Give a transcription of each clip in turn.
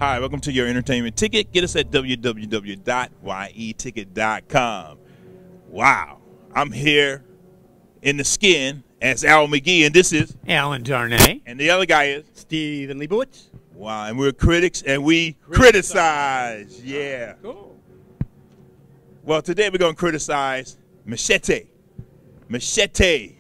Hi, welcome to your entertainment ticket. Get us at www.yeticket.com. Wow, I'm here in the skin as Al McGee, and this is Alan Darnay. And the other guy is Stephen Leibowitz. Wow, and we're critics, and we criticize. Yeah. Cool. Well, today we're going to criticize Machete. Machete.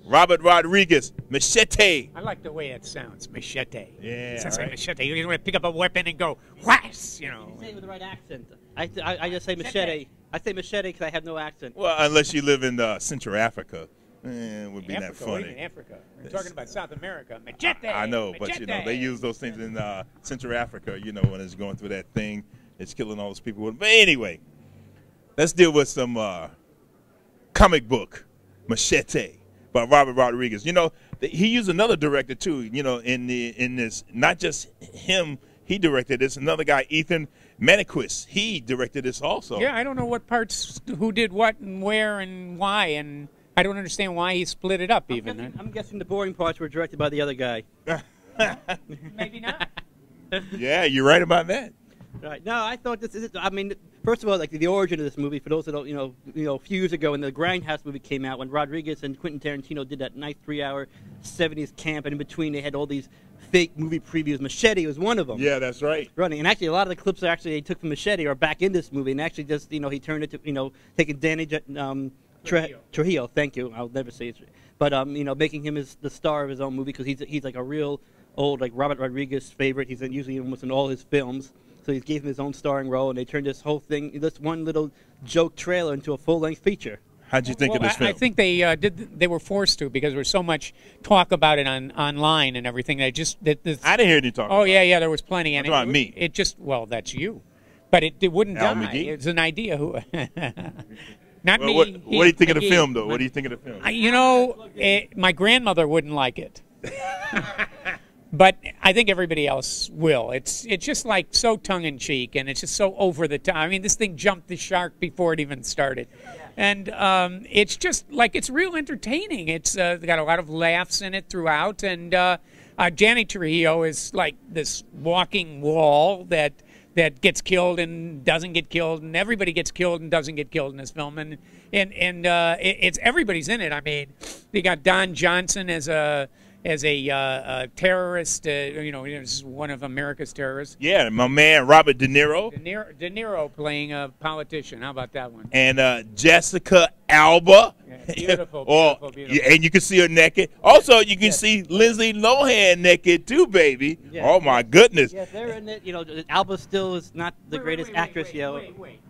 Robert Rodriguez. Machete. I like the way it sounds, Machete. Yeah, Sounds right. like Machete. You don't want to pick up a weapon and go whacks, you know. You say it with the right accent. I just say machete. I say machete because I have no accent. Well, unless you live in Central Africa. It would be Africa, that funny. what do you mean Africa? We're talking about South America. Machete. I know, but Machete. you know, they use those things in Central Africa, you know, when it's going through that thing. It's killing all those people. But anyway, let's deal with some comic book, Machete, by Robert Rodriguez. You know, he used another director too. You know, in this, not just him, he directed this. Another guy, Ethan Maniquis, he directed this also. Yeah, I don't know what parts, who did what and where and why, and I don't understand why he split it up even. I'm guessing the boring parts were directed by the other guy. Maybe not. Yeah, you're right about that. Right. No, I thought this is. I mean, first of all, like the origin of this movie. For those that don't, a few years ago when the Grindhouse movie came out, when Rodriguez and Quentin Tarantino did that nice 3-hour 70s camp, and in between they had all these fake movie previews. Machete was one of them. Yeah, that's right. Running, and actually a lot of the clips that actually they took from Machete are back in this movie, and actually just he turned it to taking Danny Trujillo. Thank you. I'll never say it, but making him the star of his own movie because he's like a real old like Robert Rodriguez favorite. He's usually almost in all his films. So he gave him his own starring role, and they turned this whole thing, this one little joke trailer, into a full-length feature. How'd you think of this film? I think they were forced to because there was so much talk about it online and everything. I didn't hear any talk. Oh yeah, there was plenty. And about me. It just that's you, but it wouldn't Al die. McGee? It's an idea. Not me. What do you think of the McGee. film, though? What do you think of the film? My grandmother wouldn't like it. But I think everybody else will. It's just like so tongue-in-cheek, and it's just so over the top. I mean, this thing jumped the shark before it even started. And it's just like it's real entertaining. It's got a lot of laughs in it throughout. And Danny Trujillo is like this walking wall that gets killed and doesn't get killed, and everybody gets killed and doesn't get killed in this film. And it's everybody's in it. I mean, they got Don Johnson as a terrorist, he's one of America's terrorists. Yeah, my man Robert De Niro. De Niro playing a politician. How about that one? And Jessica Alba. Yeah, beautiful, beautiful. And you can see her naked. Also, you can see Lindsay Lohan naked too, baby. Yeah. Oh my goodness. Yeah, they're in it. Alba still is not the greatest actress. Wait.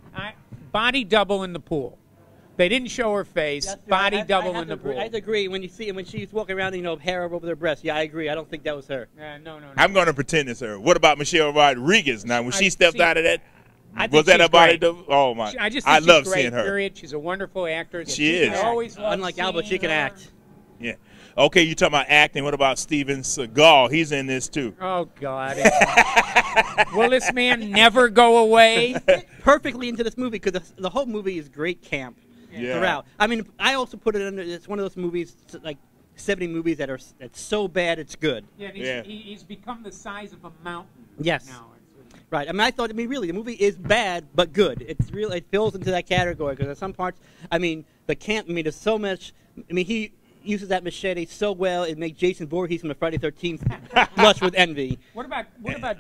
Body double in the pool. They didn't show her face. Yes, body double in the pool. I agree. When you see when she's walking around, hair over their breasts. Yeah, I agree. I don't think that was her. No. I'm going to pretend it's her. What about Michelle Rodriguez? Now, when she stepped out of that, was that she's a body great. double? Oh my! I love she's great, seeing her. Period. She's a wonderful actress. She is. I always loved Unlike Alba, she can seeing her. act. Yeah. Okay, you talking about acting. What about Steven Seagal? He's in this too. Oh God! Will this man never go away? Perfectly into this movie because the whole movie is great camp. Yeah. Throughout. I mean, I also put it under. It's one of those movies, like 70 movies that's so bad it's good. Yeah, he's become the size of a mountain. Yes. Now. Right. Really, the movie is bad but good. It's real. It fills into that category because at some parts, the camp. There's so much. He uses that machete so well. It makes Jason Voorhees from the Friday 13th blush with envy. What about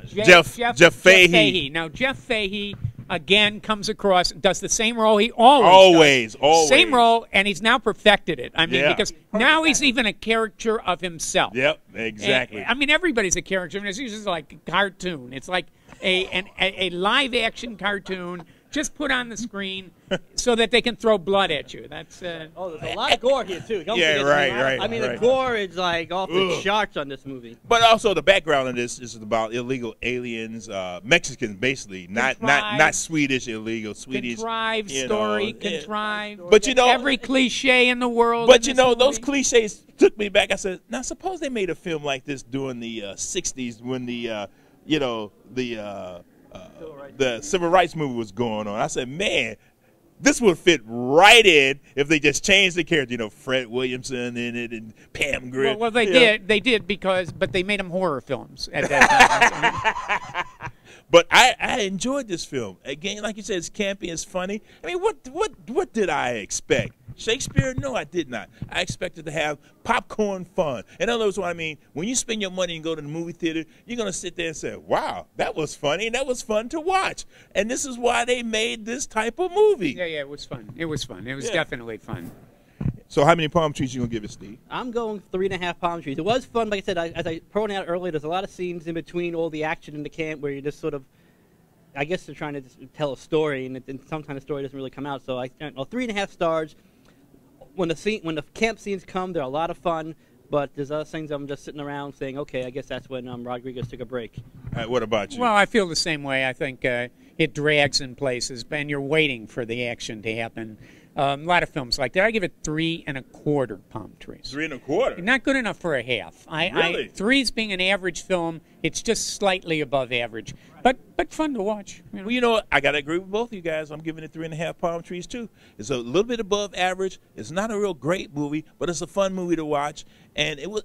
Jeff Fahey? Now Jeff Fahey again comes across, does the same role he always does. Same role, and he's now perfected it. I mean, Yeah. because now he's even a character of himself. Yep, exactly. Everybody's a character. It's usually like a cartoon. It's like a live-action cartoon just put on the screen so that they can throw blood at you. That's there's a lot of gore here too. Don't Yeah, forget, right. The gore is like off the charts on this movie. But also the background of this is about illegal aliens, Mexicans basically, not Swedish illegal, Swedish. Contrived story, contrived. But every cliche in the world. But those cliches took me back. I said, now suppose they made a film like this during the '60s when the civil rights movement was going on. I said, man, this would fit right in if they just changed the character. Fred Williamson in it and Pam Grier. They did, but they made them horror films at that time. But I enjoyed this film. Again, like you said, it's campy, it's funny. I mean, what did I expect? Shakespeare? No, I did not. I expected to have popcorn fun. In other words, what I mean, when you spend your money and go to the movie theater, you're going to sit there and say, wow, that was funny, and that was fun to watch. And this is why they made this type of movie. Yeah, it was fun. It was fun. It was definitely fun. So how many palm trees you going to give it, Steve? I'm going 3.5 palm trees. It was fun, like I said, as I pointed out earlier, there's a lot of scenes in between all the action in the camp where you just sort of, I guess they're trying to just tell a story, and sometimes the story doesn't really come out. So 3.5 stars. When the camp scenes come, they're a lot of fun, but there's other things I'm just sitting around saying, okay, I guess that's when Rodriguez took a break. All right, what about you? Well, I feel the same way. I think it drags in places, and you're waiting for the action to happen. A lot of films like that. I give it 3 1/4 palm trees. 3 1/4. Not good enough for a half. Really? 3's being an average film. It's just slightly above average, but fun to watch. You know? Well, you know what? I gotta agree with both of you guys. I'm giving it 3.5 palm trees too. It's a little bit above average. It's not a real great movie, but it's a fun movie to watch, and it was.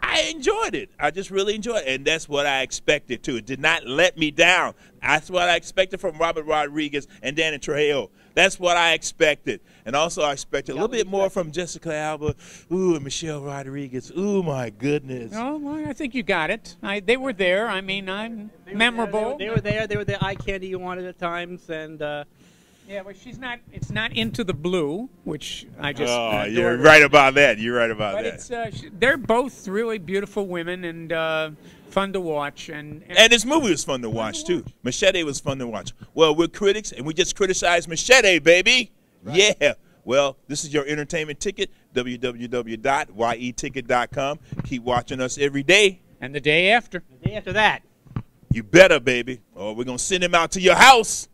I enjoyed it. I just really enjoyed it, and that's what I expected too. It did not let me down. That's what I expected from Robert Rodriguez and Danny Trejo. That's what I expected, and also I expected a little bit more from Jessica Alba, and Michelle Rodriguez. Ooh, my goodness. Oh, well, I think you got it. They were there. I mean, I'm memorable. They were there. They were the eye candy you wanted at times, and. Yeah, but she's not. It's not Into the Blue, which I just. Oh, you're right about that. You're right about but that. It's they're both really beautiful women and fun to watch. And this movie was fun to watch too. Machete was fun to watch. Well, we're critics, and we just criticized Machete, baby. Right. Yeah. Well, this is your entertainment ticket. www.yeticket.com. Keep watching us every day. And the day after. The day after that. You better, baby, or we're gonna send him out to your house.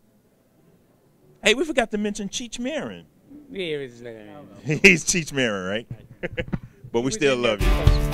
Hey, we forgot to mention Cheech Marin. Yeah, it was, He's Cheech Marin, right? But we still love you.